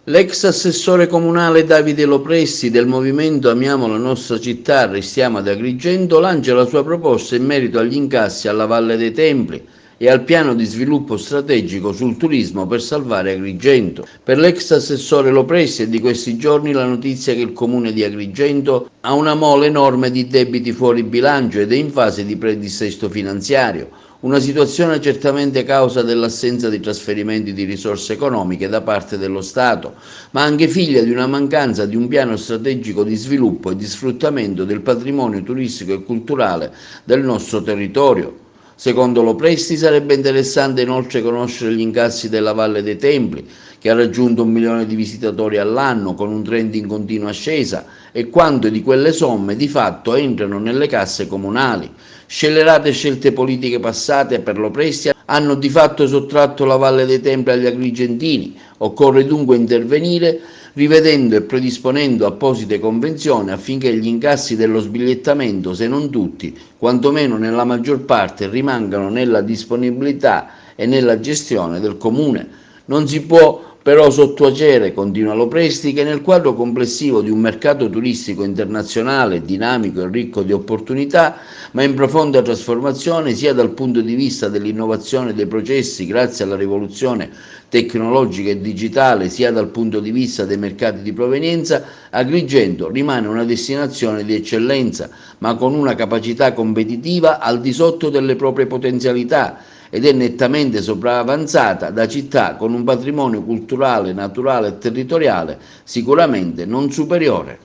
L'ex assessore comunale Davide Lopresti del movimento Amiamo la nostra città, restiamo ad Agrigento, lancia la sua proposta in merito agli incassi alla Valle dei Templi e al piano di sviluppo strategico sul turismo per salvare Agrigento. Per l'ex assessore Lopresti è di questi giorni la notizia che il comune di Agrigento ha una mole enorme di debiti fuori bilancio ed è in fase di predissesto finanziario. Una situazione certamente causa dell'assenza di trasferimenti di risorse economiche da parte dello Stato, ma anche figlia di una mancanza di un piano strategico di sviluppo e di sfruttamento del patrimonio turistico e culturale del nostro territorio. Secondo Lopresti sarebbe interessante inoltre conoscere gli incassi della Valle dei Templi, che ha raggiunto 1 milione di visitatori all'anno con un trend in continua ascesa, e quanto di quelle somme di fatto entrano nelle casse comunali. Scellerate scelte politiche passate per Lopresti hanno di fatto sottratto la Valle dei Templi agli agrigentini. Occorre dunque intervenire rivedendo e predisponendo apposite convenzioni affinché gli incassi dello sbigliettamento, se non tutti, quantomeno nella maggior parte, rimangano nella disponibilità e nella gestione del comune. Non si può però sottoacere, continua Lopresti, che nel quadro complessivo di un mercato turistico internazionale dinamico e ricco di opportunità, ma in profonda trasformazione sia dal punto di vista dell'innovazione dei processi grazie alla rivoluzione tecnologica e digitale, sia dal punto di vista dei mercati di provenienza, Agrigento rimane una destinazione di eccellenza, ma con una capacità competitiva al di sotto delle proprie potenzialità, ed è nettamente sopravanzata da città con un patrimonio culturale, naturale e territoriale sicuramente non superiore.